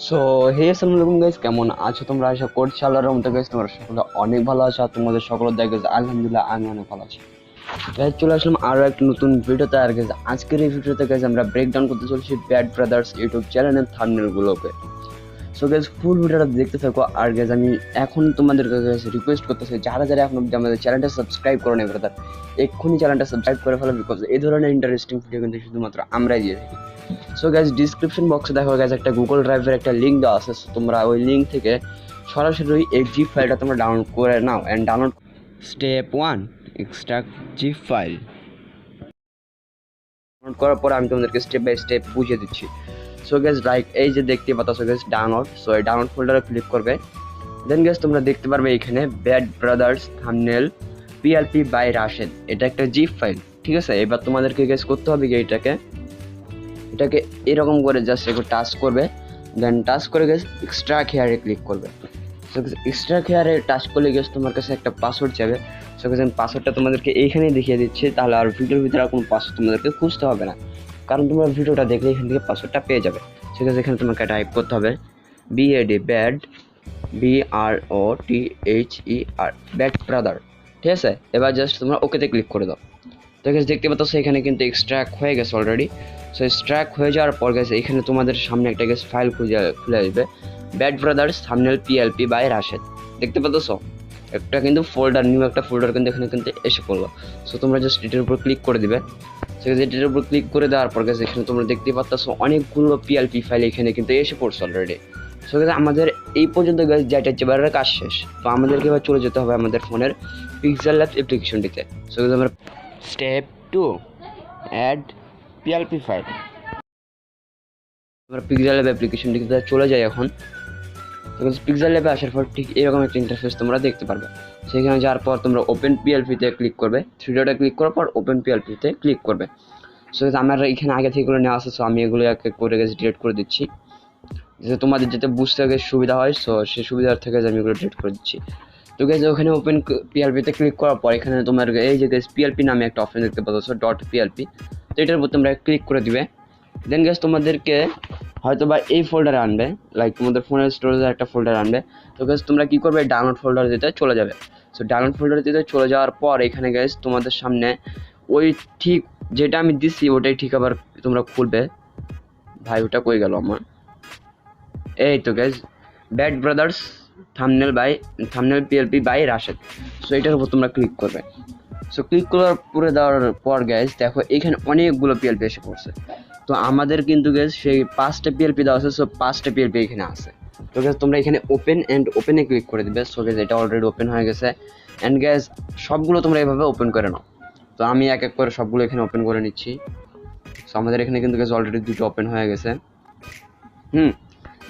So hey আসসালামু আলাইকুম guys, কেমন আছো তোমরা? আশা করছি আল্লাহর রহমতে গাইস তোমরা সকলে অনেক ভালো আছো। আর তোমাদের সকলের দেখা গেছে আলহামদুলিল্লাহ আমি অনেক ভালো আছি গাইস। চলে আসলাম আরো একটা নতুন ভিডিওতে। আর গাইস আজকের এই ভিডিওতে গাইস আমরা ব্রেকডাউন করতে চলেছি ব্যাড ব্রাদার্স ইউটিউব চ্যানেলের থাম্বনেল গুলোকে। সো গাইস ফুল ভিডিওটা দেখতে থাকো। আর গাইস আমি এখন তোমাদের কাছে রিকোয়েস্ট করতেছি, যারা যারা এখন অবধি আমাদের চ্যানেলটা সাবস্ক্রাইব করো না ব্রাদার, এক্ষুনি চ্যানেলটা সাবস্ক্রাইব করে ফেলো, বিকজ এই ধরনের ইন্টারেস্টিং ভিডিও কিন্তু শুধুমাত্র আমরাই দিয়ে থাকি। সো গাইজ ডিসক্রিপশন বক্সে দেখো গাইজ একটা গুগল ড্রাইভের একটা লিঙ্ক দেওয়া আছে। তোমরা ওই লিঙ্ক থেকে সরাসরি এই জিপ ফাইলটা তোমরা ডাউনলোড করে নাও। And download step 1 extract zip file download করার পর আমি তোমাদেরকে স্টেপ বাই স্টেপ বুঝিয়ে দিচ্ছি। সো গাইজ লাইক এই যে দেখতে পাচ্ছ গাইজ ডাউনলোড, সো এই ডাউনলোড ফোল্ডারে ক্লিক করবে। দেন গাইজ তোমরা দেখতে পারবে এখানে bad brothers thumbnail PLP by Rashed, এটা একটা জিপ ফাইল। ঠিক আছে, এবার তোমাদেরকে গাইজ করতে হবে কি এটাকে এরকম করে জাস্ট একটু টাচ করবে। দেন টাচ করে গেছে এক্সট্রা হেয়ারে ক্লিক করবে। সো এক্সট্রা হেয়ারে টাচ করলে গেছে তোমার কাছে একটা পাসওয়ার্ড যাবে। সো গেছে পাসওয়ার্ডটা তোমাদেরকে এইখানেই দেখিয়ে দিচ্ছি, তাহলে আর ভিডিওর ভিতরে আর কোনো পাসওয়ার্ড তোমাদেরকে খুঁজতে হবে না, কারণ তোমরা ভিডিওটা দেখলে এখান থেকে পাসওয়ার্ডটা পেয়ে যাবে। ঠিক আছে, এখানে তোমাকে টাইপ করতে হবে BAD bad BROTHER bad brother. ঠিক আছে, এবার জাস্ট তোমরা ওকেতে ক্লিক করে দাও। তো গেছে দেখতে পাচ্ছ এখানে কিন্তু এক্সট্রাক্ট হয়ে গেছে অলরেডি। সো এক্সট্রাক্ট হয়ে যাওয়ার পর গেছে এখানে তোমাদের সামনে একটা গেছে ফাইল খুলে আসবে, bad brothers thumbnail PLP by Rashed. দেখতে পাচ্ছ একটা কিন্তু ফোল্ডার, নিউ একটা ফোল্ডার কিন্তু এখানে কিন্তু এসে পড়লো। সো তোমরা জাস্ট এটার উপর ক্লিক করে দিবে। সো এটার উপর ক্লিক করে দেওয়ার পর গেছে এখানে তোমরা দেখতে পাচ্ছ অনেকগুলো পিএলপি ফাইল এখানে কিন্তু এসে পড়ছে অলরেডি। সো আমাদের এই পর্যন্ত গেছে যেটা এবারের কাজ শেষ। তো আমাদেরকে এবার চলে যেতে হবে আমাদের ফোনের পিক্সেল ল্যাব অ্যাপ্লিকেশনটিতে। সো আমরা স্টেপ 2 অ্যাড পিএলপি ফাইল, আমরা পিক্সেল ল্যাব অ্যাপ্লিকেশনটিতে চলে যাই এখন। পিক্সেল ল্যাবে আসার পর ঠিক এরকম একটা ইন্টারফেস তোমরা দেখতে পারবে। সেখানে যাওয়ার পর তোমরা ওপেন পিএলপিতে ক্লিক করবে, থ্রি ডটে ক্লিক করার পর ওপেন পিএলপিতে ক্লিক করবে। সো আমার এখানে আগে থেকে নেওয়া আছে, সো আমি এগুলো এক এক করে গেছে ডিলিট করে দিচ্ছি, যে তোমাদের যাতে বুঝতে গেছে সুবিধা হয়। সো সেই সুবিধার থেকে আমি এগুলো ডিলিট করে দিচ্ছি। তো গেছে ওখানে ওপেন পিএলপিতে ক্লিক করার পর এখানে তোমার এই যে পিএলপি নামে একটা অপশন দেখতে পাচ্ছ ডট পিএলপি, তো এটার উপর তোমরা ক্লিক করে দিবে। দেন গেছে তোমাদেরকে হয়তো বা এই ফোল্ডারে আনবে, লাইক তোমাদের ফোনের স্টোরেজে একটা ফোল্ডার আনবে। তো গেছে তোমরা কি করবে, ডাউনলোড ফোল্ডার দিতে চলে যাবে। সো ডাউনলোড ফোল্ডার দিতে চলে যাওয়ার পর এখানে গেছে তোমাদের সামনে ওই ঠিক যেটা আমি দিচ্ছি ওটাই ঠিক আবার তোমরা খুলবে। ভাই ওটা কই গেল আমার? এই তো গেছে bad brothers thumbnail PLP by Rashed. So এটার উপর তোমরা ক্লিক করবে। সো ক্লিক করে দেওয়ার পর গ্যাস দেখো এখানে অনেকগুলো পিএলপি এসে পড়ছে। তো আমাদের কিন্তু গ্যাস সেই 5টা পিএলপি দেওয়া আছে। সো 5টা পিএলপি এখানে আছে। তো গ্যাস তোমরা এখানে ওপেনে ক্লিক করে দিবে। সো গ্যাস এটা অলরেডি ওপেন হয়ে গেছে। অ্যান্ড গ্যাস সবগুলো তোমরা এভাবে ওপেন করে নাও। তো আমি এক এক করে সবগুলো এখানে ওপেন করে নিচ্ছি। সো আমাদের এখানে কিন্তু গ্যাস অলরেডি দুটো ওপেন হয়ে গেছে।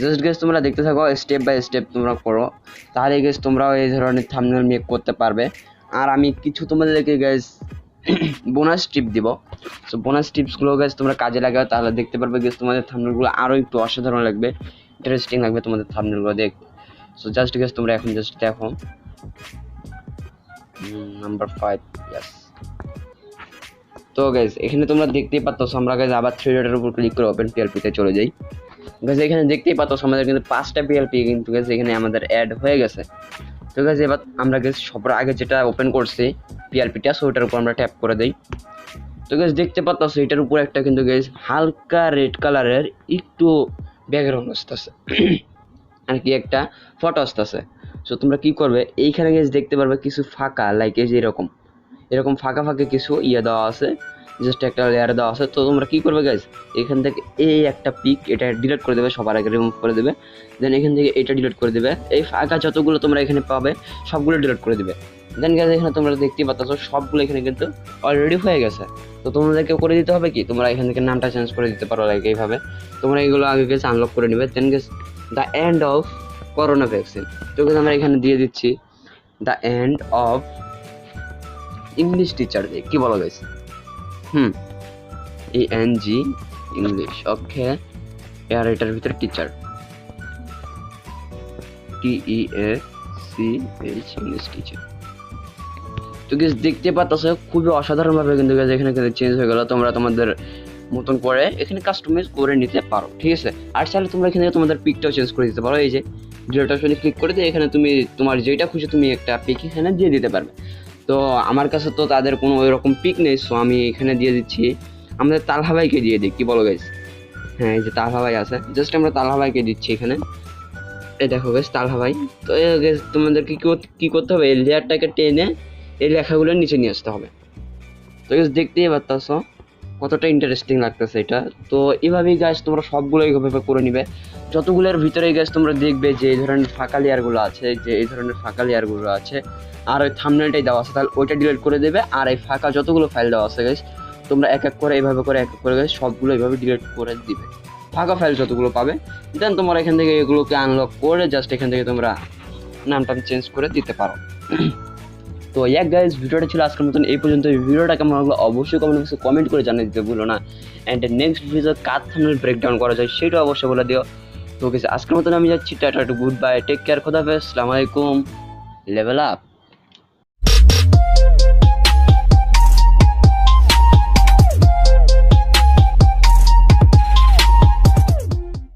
জাস্ট গেস তোমরা দেখতে থাকো, স্টেপ বাই স্টেপ তোমরা করো, তাহলে গেস তোমরাও এই ধরনের থাম্বনেল মেক করতে পারবে। আর আমি কিছু তোমাদেরকে গেস বোনাস টিপ দিব। সো বোনাস টিপসগুলো গেস তোমরা কাজে লাগাও, তাহলে দেখতে পারবে গেস তোমাদের থাম্বনেলগুলো আরও একটু অসাধারণ লাগবে, ইন্টারেস্টিং লাগবে তোমাদের থাম্বনেলগুলো দেখতে। সো জাস্ট গেস তোমরা এখন জাস্ট দেখো নাম্বার 5 ইয়াস। তো গাইস এখানে তোমরা দেখতেই পাচ্ছ আমরা গাইস আবার থ্রি ডটের উপর ক্লিক করে ওপেন পিএলপিতে চলে যাই। গাইস এখানে দেখতেই পাচ্ছ আমাদের কিন্তু 5টা পিএলপি কিন্তু গাইস এখানে আমাদের অ্যাড হয়ে গেছে। তো গাইস এবার আমরা গাইস সবার আগে যেটা ওপেন করছি পিএলপিটা, সো ওটার উপর আমরা ট্যাপ করে দেই। তো গাইস দেখতে পাচ্ছ এটার উপর একটা কিন্তু গাইস হালকা রেড কালারের একটু ব্যাকগ্রাউন্ড আসতেছে আর কি একটা ফটো আসতেছে। সো তোমরা কি করবে, এইখানে গাইস দেখতে পারবে কিছু ফাঁকা, লাইক এই যে এরকম ফাঁকা কিছু দেওয়া আছে, জাস্ট একটা লেয়ার দেওয়া আছে। তো তোমরা কি করবে গাইস, এখান থেকে এই একটা পিক এটা ডিলিট করে দেবে, সবার আগে রিমুভ করে দেবে। দেন এখান থেকে এটা ডিলিট করে দেবে, এই ফাঁকা যতগুলো তোমরা এখানে পাবে সবগুলো ডিলিট করে দেবে। দেন গাইস এখানে তোমরা দেখতেই পাচ্ছ সবগুলো এখানে কিন্তু অলরেডি হয়ে গেছে। তো তোমাদেরকে করে দিতে হবে কি, তোমরা এখান থেকে নামটা চেঞ্জ করে দিতে পারো, লাইক এইভাবে তোমরা এগুলো আগে গেছে আনলক করে নেবে। Then guess the end of corona vaccine, তো গেস আমরা এখানে দিয়ে দিচ্ছি the end of English teacher day. কি বলো গাইস? ENG English, okay. আর এটার ভিতরে টিচার TEACH ইংলিশ টিচার। তো গাইস দেখতে পাচ্ছ খুবই অসাধারণ ভাবে কিন্তু গাইস এখানে চেঞ্জ হয়ে গেল। তোমরা তোমাদের মতন করে এখানে কাস্টমাইজ করে নিতে পারো, ঠিক আছে। আর চাইলে তোমরা এখানে তোমাদের পিকটাও চেঞ্জ করে দিতে পারো। এই যে ডিলেট অপশনে ক্লিক করে দিয়ে এখানে তুমি তোমার যেটা খুশি তুমি একটা পিক এখানে দিয়ে দিতে পারবে। তো আমার কাছে তো তাদের কোনো ওই রকম পিক নেই, সো আমি এখানে দিয়ে দিচ্ছি আমাদের তালহা ভাইকে দিয়ে দিই, কি বলো গাইস? হ্যাঁ, এই যে তালহা ভাই আছে, জাস্ট আমরা তালহা ভাইকে দিচ্ছি এখানে। এই দেখো গাইস তালহা ভাই। তো গাইস তোমাদেরকে কি করতে হবে, এই লেয়ারটাকে টেনে এই লেখাগুলো নিচে নিয়ে আসতে হবে। তো গাইস দেখতেই পারতাছো কতটা ইন্টারেস্টিং লাগতেছে এটা। তো এইভাবেই গাইস তোমরা সবগুলো এইভাবে করে নিবে। যতগুলোর ভিতরে গাইস তোমরা দেখবে যে এই ধরনের ফাঁকা লেয়ারগুলো আছে, যে এই ধরনের ফাঁকা লেয়ারগুলো আছে, আর ওই থাম্বনেলটাই দেওয়া আছে, তাহলে ওইটা ডিলিট করে দেবে। আর এই ফাঁকা যতগুলো ফাইল দেওয়া আছে গাইস তোমরা এক এক করে এইভাবে করে এক এক করে গাইস সবগুলো এইভাবে ডিলিট করে দিবে, ফাঁকা ফাইল যতগুলো পাবে। দেন তোমরা এখান থেকে এগুলোকে আনলক করে জাস্ট এখান থেকে তোমরা নামটা চেঞ্জ করে দিতে পারো। তো গাইস ভিডিওটা ছিল আজকের মতন এই পর্যন্ত। ভিডিওটা কেমন লাগলো অবশ্যই কমেন্ট করে জানিয়ে দিতে ভুলো না। And next video car thumbnail breakdown করা যায় সেটা অবশ্যই বলে দিও। তো আজকের মতন আমি যাচ্ছি, tata, good bye, take care, খোদা হাফেজ, আসসালামু আলাইকুম, লেভেল আপ।